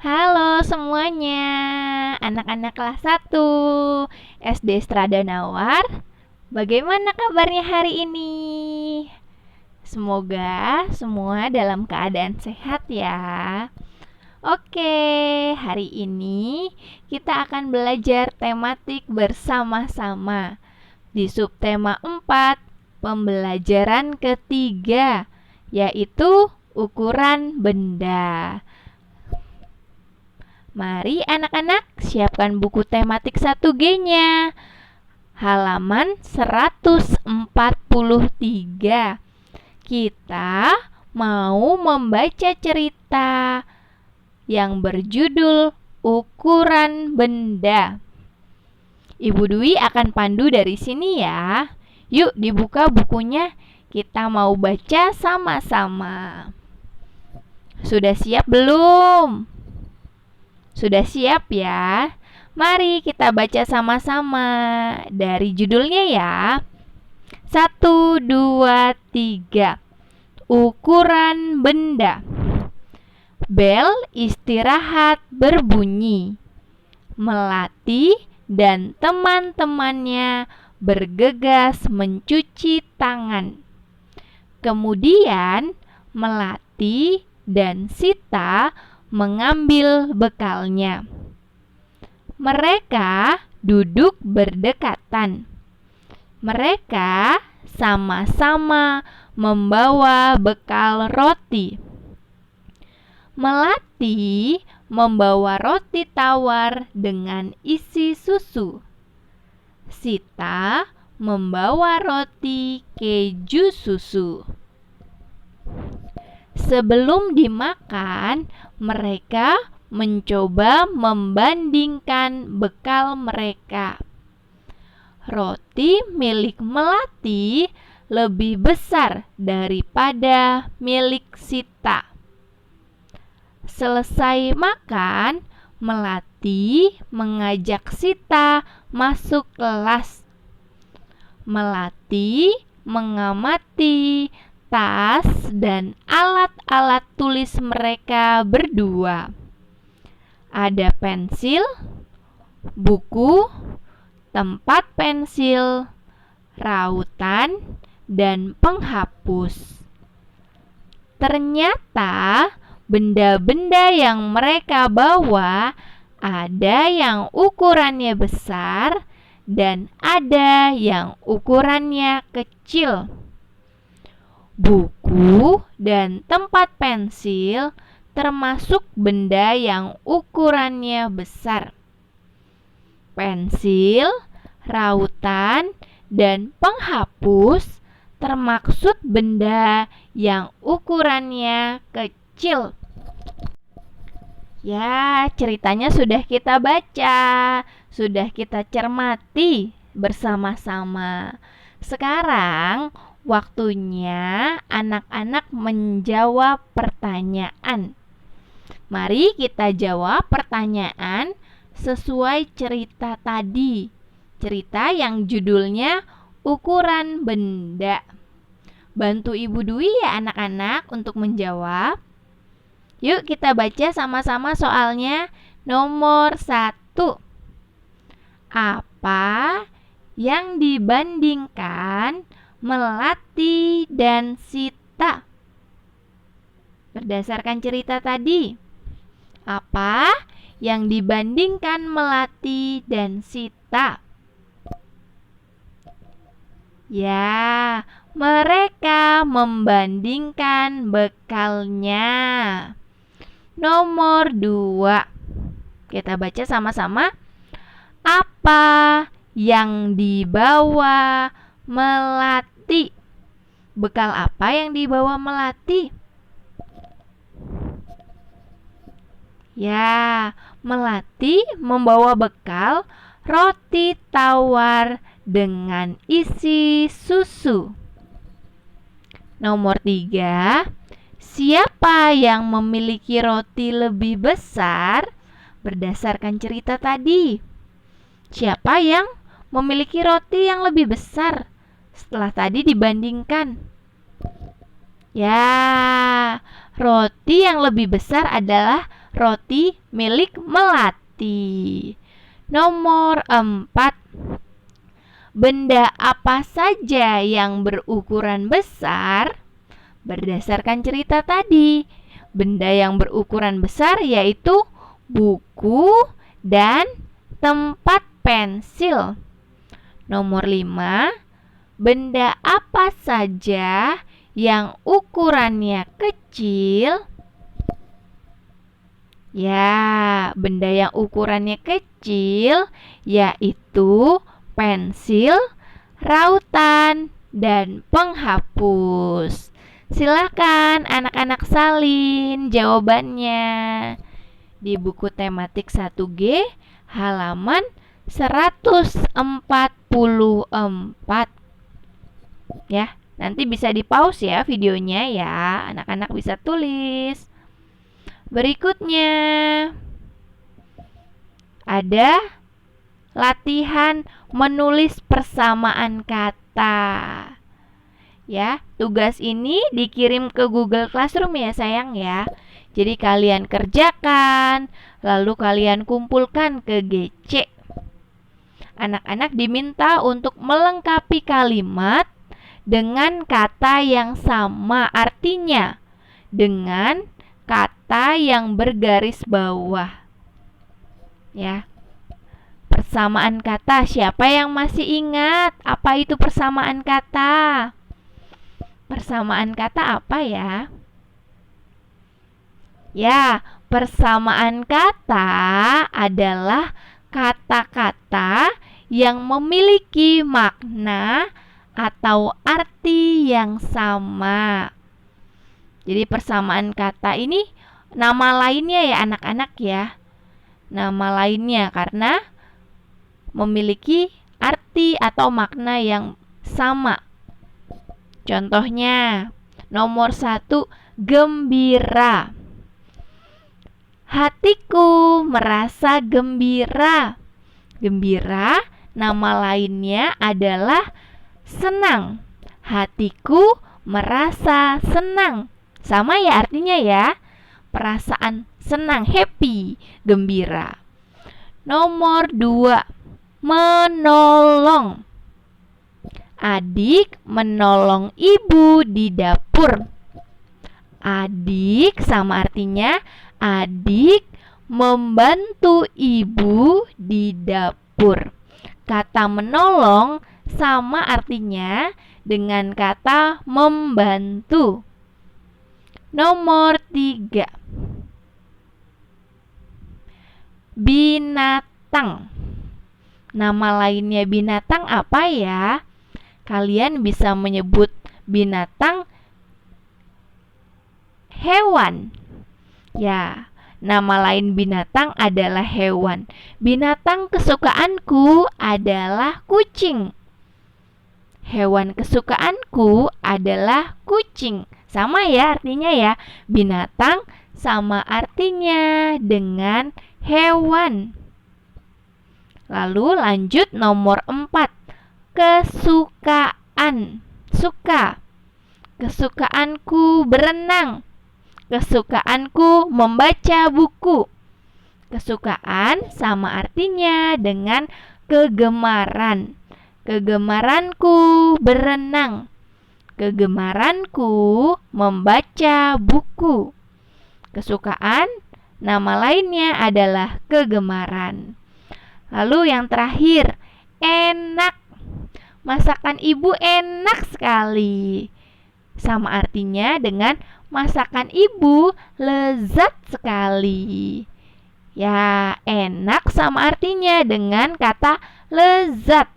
Halo semuanya, anak-anak kelas 1 SD Strada Nawar. Bagaimana kabarnya hari ini? Semoga semua dalam keadaan sehat ya. Oke, hari ini kita akan belajar tematik bersama-sama di subtema 4, pembelajaran ketiga, yaitu ukuran benda. Mari anak-anak siapkan buku tematik 1G-nya. Halaman 143. Kita mau membaca cerita yang berjudul Ukuran Benda. Ibu Dwi akan pandu dari sini ya. Yuk dibuka bukunya, kita mau baca sama-sama. Sudah siap belum? Sudah siap ya? Mari kita baca sama-sama dari judulnya ya. 1, 2, 3. Ukuran benda. Bel istirahat berbunyi. Melati dan teman-temannya bergegas mencuci tangan. Kemudian Melati dan Sita mengambil bekalnya. Mereka duduk berdekatan. Mereka sama-sama membawa bekal roti. Melati membawa roti tawar dengan isi susu. Sita membawa roti keju susu. Sebelum dimakan, mereka mencoba membandingkan bekal mereka. Roti milik Melati lebih besar daripada milik Sita. Selesai makan, Melati mengajak Sita masuk kelas. Melati mengamati tas dan alat-alat tulis mereka berdua. Ada pensil, buku, tempat pensil, rautan, dan penghapus. Ternyata benda-benda yang mereka bawa ada yang ukurannya besar dan ada yang ukurannya kecil. Buku dan tempat pensil termasuk benda yang ukurannya besar. Pensil, rautan, dan penghapus termaksud benda yang ukurannya kecil. Ya, ceritanya sudah kita baca, sudah kita cermati bersama-sama. Sekarang waktunya anak-anak menjawab pertanyaan. Mari kita jawab pertanyaan sesuai cerita tadi. Cerita yang judulnya Ukuran Benda. Bantu Ibu Dwi ya anak-anak untuk menjawab. Yuk kita baca sama-sama soalnya. Nomor 1. Apa yang dibandingkan Melati dan Sita? Berdasarkan cerita tadi, apa yang dibandingkan Melati dan Sita? Ya, mereka membandingkan bekalnya. Nomor 2. Kita baca sama-sama. Apa yang dibawa Melati? Bekal apa yang dibawa Melati? Ya, Melati membawa bekal roti tawar dengan isi susu. Nomor 3. Siapa yang memiliki roti lebih besar berdasarkan cerita tadi? Siapa yang memiliki roti yang lebih besar setelah tadi dibandingkan? Ya, roti yang lebih besar adalah roti milik melati. Nomor 4. Benda apa saja yang berukuran besar? Berdasarkan cerita tadi, benda yang berukuran besar yaitu buku dan tempat pensil. Nomor 5. Benda apa saja yang ukurannya kecil? Ya, benda yang ukurannya kecil yaitu pensil, rautan, dan penghapus. Silakan anak-anak salin jawabannya di buku tematik 1G halaman 144. Ya, nanti bisa di-pause ya videonya ya. Anak-anak bisa tulis. Berikutnya ada latihan menulis persamaan kata. Ya, tugas ini dikirim ke Google Classroom ya sayang ya. Jadi kalian kerjakan, lalu kalian kumpulkan ke GC. Anak-anak diminta untuk melengkapi kalimat dengan kata yang sama artinya dengan kata yang bergaris bawah. Ya. Persamaan kata, siapa yang masih ingat apa itu persamaan kata? Persamaan kata apa ya? Ya, persamaan kata adalah kata-kata yang memiliki makna atau arti yang sama. Jadi persamaan kata ini nama lainnya ya anak-anak ya. Nama lainnya karena memiliki arti atau makna yang sama. Contohnya, nomor 1, gembira. Hatiku merasa gembira. Gembira, nama lainnya adalah senang. Hatiku merasa senang. Sama ya artinya ya. Perasaan senang, happy, gembira. Nomor 2, menolong. Adik menolong ibu di dapur. Adik sama artinya adik membantu ibu di dapur. Kata menolong sama artinya dengan kata membantu. Nomor 3, binatang. Nama lainnya binatang apa ya? Kalian bisa menyebut binatang hewan. Ya, nama lain binatang adalah hewan. Binatang kesukaanku adalah kucing. Hewan kesukaanku adalah kucing. Sama ya artinya ya. Binatang sama artinya dengan hewan. Lalu lanjut nomor 4. Kesukaan. Suka. Kesukaanku berenang. Kesukaanku membaca buku. Kesukaan sama artinya dengan kegemaran. Kegemaranku berenang. Kegemaranku membaca buku. Kesukaan nama lainnya adalah kegemaran. Lalu yang terakhir, enak. Masakan ibu enak sekali. Sama artinya dengan masakan ibu lezat sekali. Ya, enak sama artinya dengan kata lezat.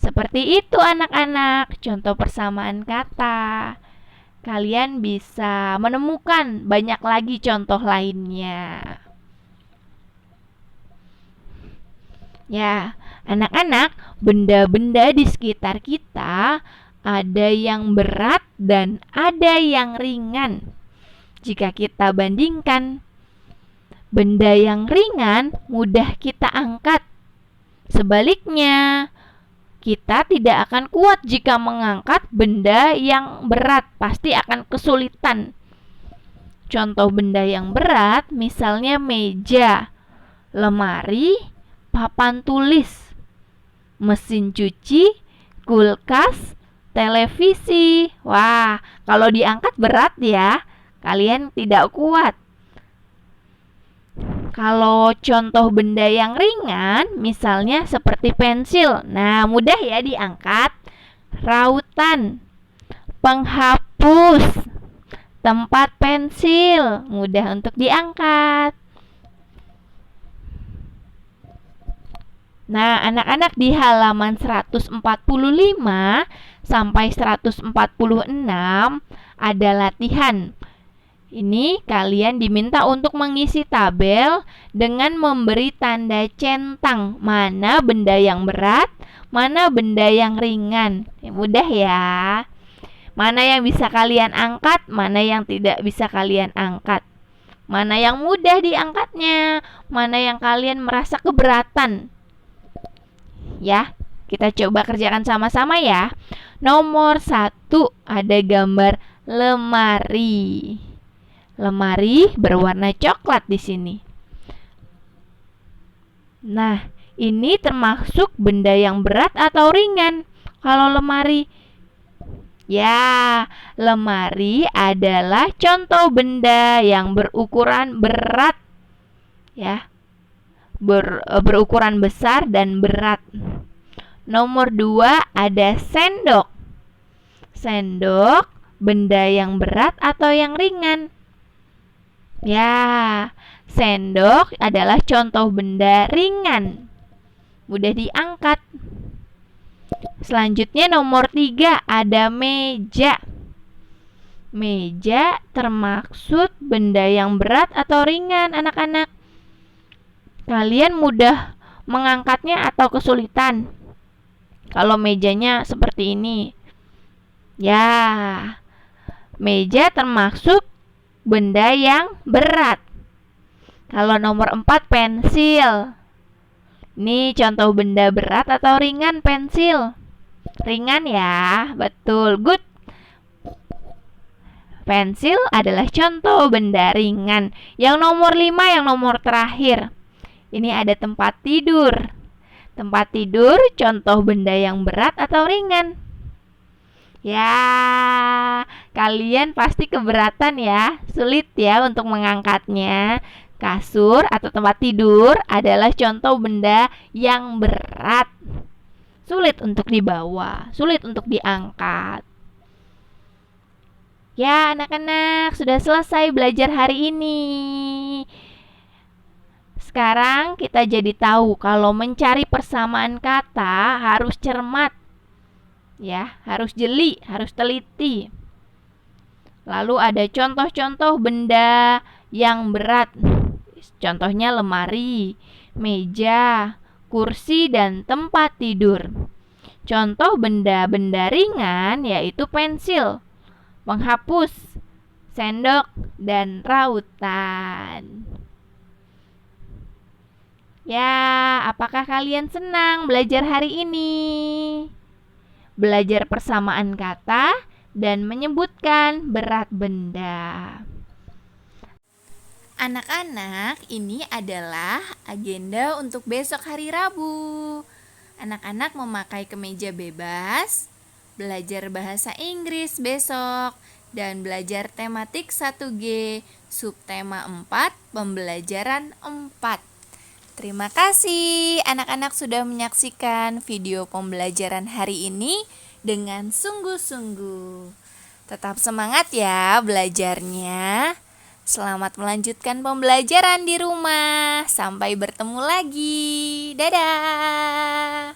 Seperti itu anak-anak, contoh persamaan kata. Kalian bisa menemukan banyak lagi contoh lainnya. Ya, anak-anak, benda-benda di sekitar kita ada yang berat dan ada yang ringan. Jika kita bandingkan, benda yang ringan mudah kita angkat. Sebaliknya, Kita tidak akan kuat jika mengangkat benda yang berat, pasti akan kesulitan. Contoh benda yang berat, misalnya meja, lemari, papan tulis, mesin cuci, kulkas, televisi. Wah, kalau diangkat berat ya, kalian tidak kuat. Kalau contoh benda yang ringan, misalnya seperti pensil. Nah, mudah ya diangkat. Rautan, penghapus, tempat pensil, mudah untuk diangkat. Nah, anak-anak di halaman 145 sampai 146 ada latihan. Ini kalian diminta untuk mengisi tabel dengan memberi tanda centang mana benda yang berat, mana benda yang ringan. Mudah ya. Mana yang bisa kalian angkat, mana yang tidak bisa kalian angkat. Mana yang mudah diangkatnya, mana yang kalian merasa keberatan. Ya, kita coba kerjakan sama-sama ya. Nomor 1 ada gambar lemari. Lemari berwarna coklat di sini. Nah, ini termasuk benda yang berat atau ringan? Kalau lemari, ya, lemari adalah contoh benda yang berukuran berat, ya, berukuran besar dan berat. Nomor 2 ada sendok. Sendok, benda yang berat atau yang ringan? Ya, sendok adalah contoh benda ringan, mudah diangkat. Selanjutnya nomor 3 ada meja. Meja termaksud benda yang berat atau ringan, anak-anak. Kalian mudah mengangkatnya atau kesulitan? Kalau mejanya seperti ini. Ya, meja termasuk benda yang berat. Kalau nomor 4 pensil. Ini contoh benda berat atau ringan pensil? Ringan ya, betul, good. Pensil adalah contoh benda ringan. Yang nomor 5, yang nomor terakhir. Ini ada tempat tidur. Tempat tidur contoh benda yang berat atau ringan? Ya, kalian pasti keberatan ya, sulit ya untuk mengangkatnya. Kasur atau tempat tidur adalah contoh benda yang berat. Sulit untuk dibawa, sulit untuk diangkat. Ya, anak-anak, sudah selesai belajar hari ini. Sekarang kita jadi tahu kalau mencari persamaan kata harus cermat. Ya, harus jeli, harus teliti. Lalu ada contoh-contoh benda yang berat. Contohnya lemari, meja, kursi, dan tempat tidur. Contoh benda-benda ringan yaitu pensil, penghapus, sendok, dan rautan. Ya, apakah kalian senang belajar hari ini? Belajar persamaan kata dan menyebutkan berat benda. Anak-anak, ini adalah agenda untuk besok hari Rabu. Anak-anak memakai kemeja bebas, belajar bahasa Inggris besok, dan belajar tematik 1G, subtema 4, pembelajaran 4. Terima kasih anak-anak sudah menyaksikan video pembelajaran hari ini dengan sungguh-sungguh. Tetap semangat ya belajarnya. Selamat melanjutkan pembelajaran di rumah. Sampai bertemu lagi. Dadah.